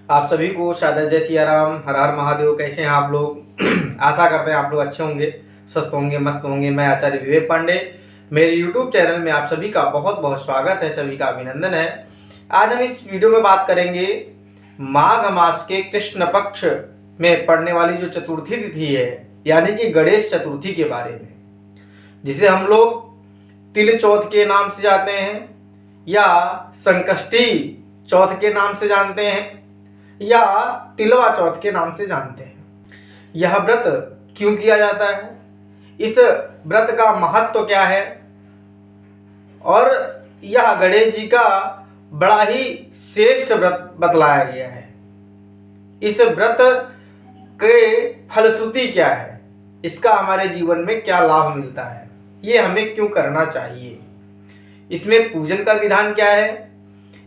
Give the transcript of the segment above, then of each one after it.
आप सभी को शायद जय सिया राम, हर हर महादेव। कैसे हैं आप लोग? आशा करते हैं आप लोग अच्छे होंगे, स्वस्थ होंगे, मस्त होंगे। मैं आचार्य विवेक पांडे, मेरे YouTube चैनल में आप सभी का बहुत बहुत स्वागत है, सभी का अभिनंदन है। आज हम इस वीडियो में बात करेंगे माघ मास के कृष्ण पक्ष में पड़ने वाली जो चतुर्थी तिथि है, यानी कि गणेश चतुर्थी के बारे में, जिसे हम लोग तिल चौथ के नाम से जानते हैं या संकष्टी चौथ के नाम से जानते हैं या तिलवा चौथ के नाम से जानते हैं। यह व्रत क्यों किया जाता है, इस व्रत का महत्व क्या है, और यह गणेश जी का बड़ा ही श्रेष्ठ व्रत बतलाया गया है। इस व्रत के फलश्रुति क्या है, इसका हमारे जीवन में क्या लाभ मिलता है, ये हमें क्यों करना चाहिए, इसमें पूजन का विधान क्या है,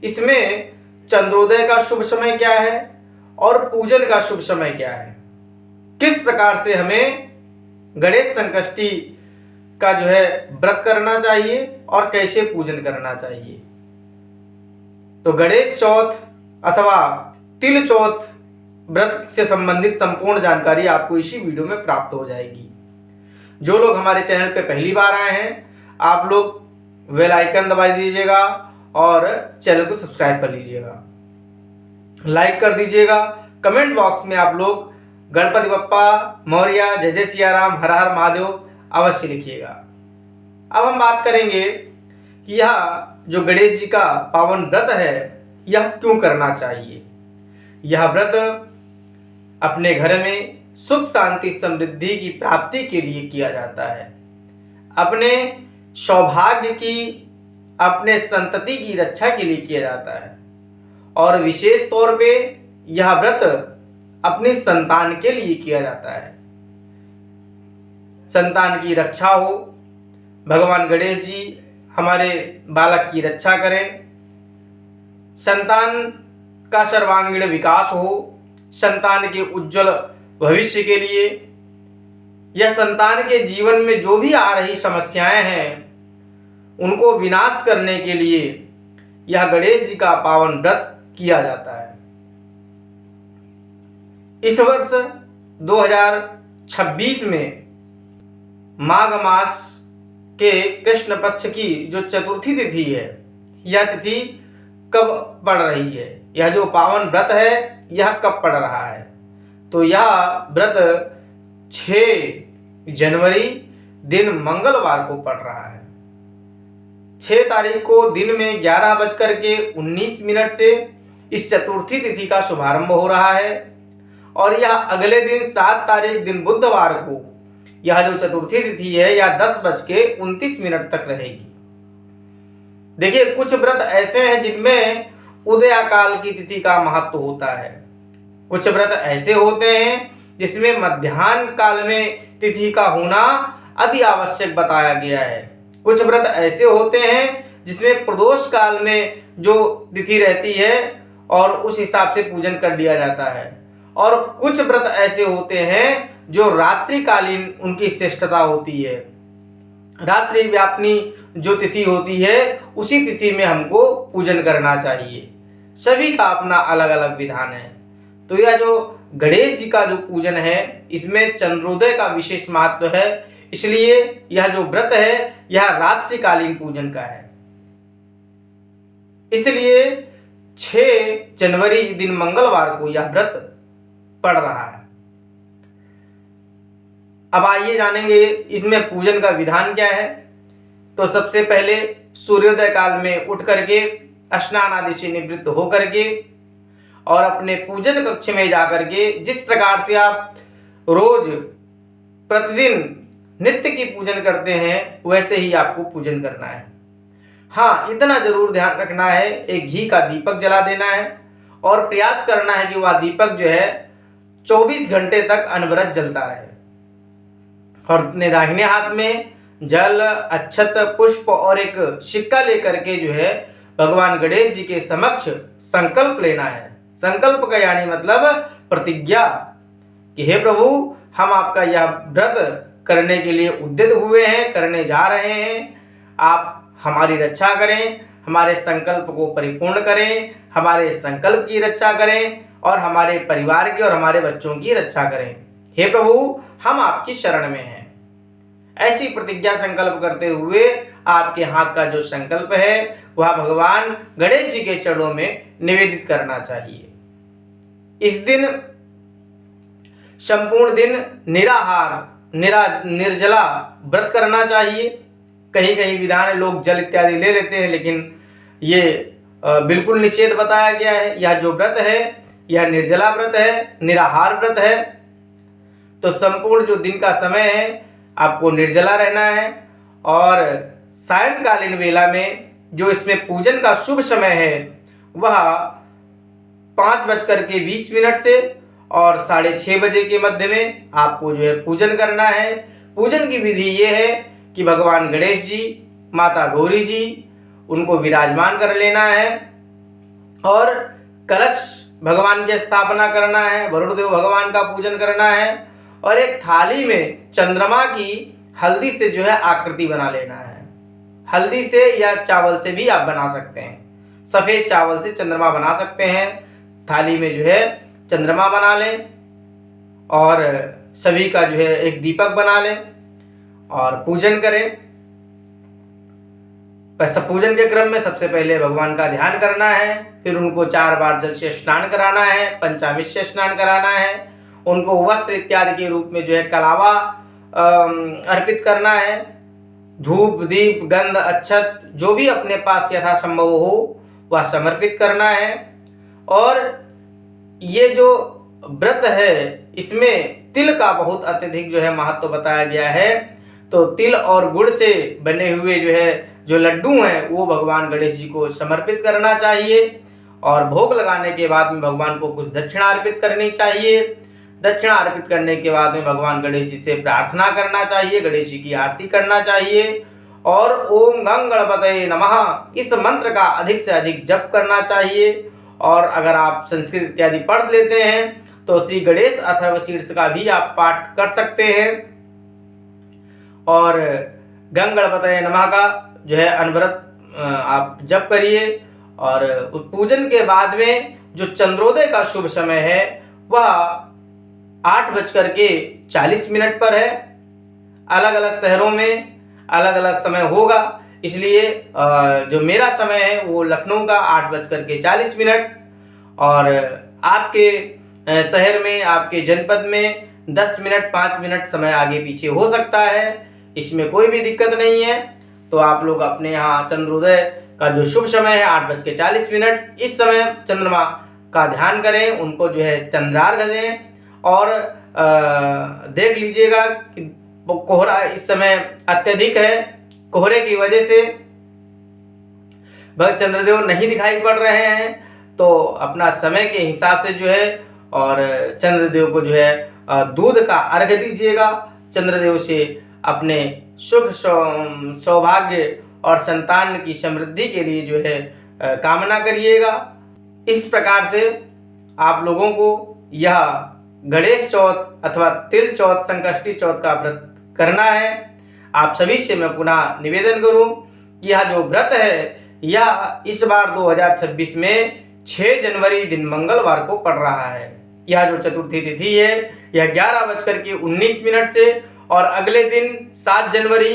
इसमें चंद्रोदय का शुभ समय क्या है और पूजन का शुभ समय क्या है, किस प्रकार से हमें गणेश संकष्टी का जो है व्रत करना चाहिए और कैसे पूजन करना चाहिए। तो गणेश चौथ अथवा तिल चौथ व्रत से संबंधित संपूर्ण जानकारी आपको इसी वीडियो में प्राप्त हो जाएगी। जो लोग हमारे चैनल पे पहली बार आए हैं, आप लोग बेल आइकन दबा दीजिएगा और चैनल को सब्सक्राइब कर लीजिएगा, लाइक कर दीजिएगा। कमेंट बॉक्स में आप लोग गणपति बप्पा मौर्य, जय जय सिया राम, हर हर महादेव अवश्य लिखिएगा। अब हम बात करेंगे कि यह जो गणेश जी का पावन व्रत है, यह क्यों करना चाहिए। यह व्रत अपने घर में सुख शांति समृद्धि की प्राप्ति के लिए किया जाता है, अपने सौभाग्य की, अपने संतति की रक्षा के लिए किया जाता है, और विशेष तौर पे यह व्रत अपनी संतान के लिए किया जाता है। संतान की रक्षा हो, भगवान गणेश जी हमारे बालक की रक्षा करें, संतान का सर्वांगीण विकास हो, संतान के उज्जवल भविष्य के लिए, यह संतान के जीवन में जो भी आ रही समस्याएं हैं उनको विनाश करने के लिए यह गणेश जी का पावन व्रत किया जाता है। इस वर्ष 2026 में माघ मास के कृष्ण पक्ष की जो चतुर्थी तिथि है, यह तिथि कब पड़ रही है, यह जो पावन व्रत है यह कब पड़ रहा है। तो यह व्रत 6 जनवरी दिन मंगलवार को पड़ रहा है। 6 तारीख को दिन में 11:19 से इस चतुर्थी तिथि का शुभारंभ हो रहा है, और यह अगले दिन 7 तारीख दिन बुधवार को यह जो चतुर्थी तिथि है यह 10:29 तक रहेगी। देखिए, कुछ व्रत ऐसे हैं जिनमें उदयाकाल की तिथि का महत्व होता है, कुछ व्रत ऐसे होते हैं जिसमें मध्याह्न काल में तिथि का होना अति आवश्यक बताया गया है, कुछ व्रत ऐसे होते हैं जिसमें प्रदोष काल में जो तिथि रहती है और उस हिसाब से पूजन कर लिया जाता है, और कुछ व्रत ऐसे होते हैं जो रात्रिकालीन उनकी श्रेष्ठता होती है। रात्रि व्यापनी जो तिथि होती है उसी तिथि में हमको पूजन करना चाहिए। सभी का अपना अलग अलग विधान है। तो यह जो गणेश जी का जो पूजन है इसमें चंद्रोदय का विशेष महत्व है, इसलिए यह जो व्रत है यह रात्रिकालीन पूजन का है। इसलिए 6 जनवरी दिन मंगलवार को यह व्रत पड़ रहा है। अब आइए जानेंगे इसमें पूजन का विधान क्या है। तो सबसे पहले सूर्योदय काल में उठ करके स्नान आदि से निवृत्त होकर के और अपने पूजन कक्ष में जाकर के, जिस प्रकार से आप रोज प्रतिदिन नित्य की पूजन करते हैं वैसे ही आपको पूजन करना है। हाँ, इतना जरूर ध्यान रखना है, एक घी का दीपक जला देना है और प्रयास करना है कि वह दीपक जो है 24 घंटे तक अनवरत जलता रहे, और अपने दाहिने हाथ में जल, अक्षत, पुष्प और एक सिक्का लेकर के जो है भगवान गणेश जी के समक्ष संकल्प लेना है। संकल्प का यानी मतलब प्रतिज्ञा कि हे प्रभु, हम आपका यह व्रत करने के लिए उद्यत हुए हैं, करने जा रहे हैं, आप हमारी रक्षा करें, हमारे संकल्प को परिपूर्ण करें, हमारे संकल्प की रक्षा करें और हमारे परिवार की और हमारे बच्चों की रक्षा करें। हे प्रभु, हम आपकी शरण में हैं। ऐसी प्रतिज्ञा संकल्प करते हुए आपके हाथ का जो संकल्प है वह भगवान गणेश जी के चरणों में निवेदित करना चाहिए। इस दिन संपूर्ण दिन निराहार निर्जला व्रत करना चाहिए। कहीं कहीं विधान लोग जल इत्यादि ले लेते हैं, लेकिन ये बिल्कुल निषेध बताया गया है। यह जो व्रत है यह निर्जला व्रत है, निराहार व्रत है। तो संपूर्ण जो दिन का समय है आपको निर्जला रहना है और सायंकालीन वेला में जो इसमें पूजन का शुभ समय है वह 5:20 से और 6:30 बजे के मध्य में आपको जो है पूजन करना है। पूजन की विधि ये है कि भगवान गणेश जी, माता गौरी जी, उनको विराजमान कर लेना है और कलश भगवान की स्थापना करना है, वरुण देव भगवान का पूजन करना है और एक थाली में चंद्रमा की हल्दी से जो है आकृति बना लेना है। हल्दी से या चावल से भी आप बना सकते हैं, सफेद चावल से चंद्रमा बना सकते हैं। थाली में जो है चंद्रमा बना लें और सभी का जो है एक दीपक बना लें और पूजन करें। पूजन के क्रम में सबसे पहले भगवान का ध्यान करना है, फिर उनको 4 बार जल से स्नान कराना है, पंचामृत से स्नान कराना है, उनको वस्त्र इत्यादि के रूप में जो है कलावा अर्पित करना है। धूप, दीप, गंध, अक्षत जो भी अपने पास यथासंभव हो वह समर्पित करना है। और ये जो व्रत है इसमें तिल का बहुत अत्यधिक जो है महत्व बताया गया है। तो तिल और गुड़ से बने हुए जो लड्डू हैं वो भगवान गणेश जी को समर्पित करना चाहिए और भोग लगाने के बाद में भगवान को कुछ दक्षिणा अर्पित करनी चाहिए। दक्षिणा अर्पित करने के बाद में भगवान गणेश जी से प्रार्थना करना चाहिए, गणेश जी की आरती करना चाहिए और ओम गं गणपतये नमः इस मंत्र का अधिक से अधिक जप करना चाहिए। और अगर आप संस्कृत इत्यादि पढ़ लेते हैं तो श्री गणेश अथर्वशीर्ष का भी आप पाठ कर सकते हैं और गं गणपतये नमः का जो है अनवरत आप जप करिए। और पूजन के बाद में जो चंद्रोदय का शुभ समय है वह 8:40 पर है। अलग अलग शहरों में अलग अलग समय होगा, इसलिए जो मेरा समय है वो लखनऊ का 8:40 और आपके शहर में, आपके जनपद में 10 मिनट 5 मिनट समय आगे पीछे हो सकता है, इसमें कोई भी दिक्कत नहीं है। तो आप लोग अपने यहाँ चंद्रोदय का जो शुभ समय है 8:40 इस समय चंद्रमा का ध्यान करें, उनको जो है चंद्रार्घ्य दें और देख लीजिएगा कि कोहरा इस समय अत्यधिक है। कोहरे की वजह से चंद्रदेव नहीं दिखाई पड़ रहे हैं, तो अपना समय के हिसाब से जो है और चंद्रदेव को जो है दूध का अर्घ्य दीजिएगा। चंद्रदेव से अपने सुख सौभाग्य और संतान की समृद्धि के लिए जो है कामना करिएगा। इस प्रकार से आप लोगों को यह गणेश चौथ अथवा तिल चौथ, संकष्टी चौथ का व्रत करना है। आप सभी से मैं पुनः निवेदन करूं कि यह जो व्रत है यह इस बार 2026 में 6 जनवरी दिन मंगलवार को पड़ रहा है। यह जो चतुर्थी तिथि है यह 11:19 से और अगले दिन 7 जनवरी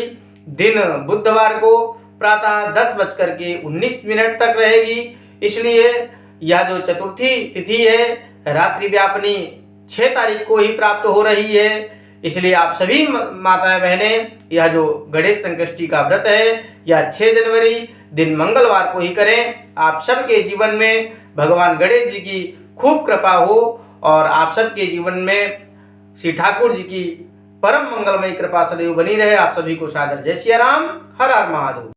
दिन बुधवार को प्रातः 10:19 तक रहेगी। इसलिए यह जो चतुर्थी तिथि है रात्रि व्यापनी 6 तारीख को ही प्राप्त हो रही है। इसलिए आप सभी माताएं बहनें यह जो गणेश संकष्टी का व्रत है यह 6 जनवरी दिन मंगलवार को ही करें। आप सबके जीवन में भगवान गणेश जी की खूब कृपा हो और आप सबके जीवन में श्री ठाकुर जी की परम मंगलमयी कृपा सदैव बनी रहे। आप सभी को सादर जय सिया राम, हर हर महादेव।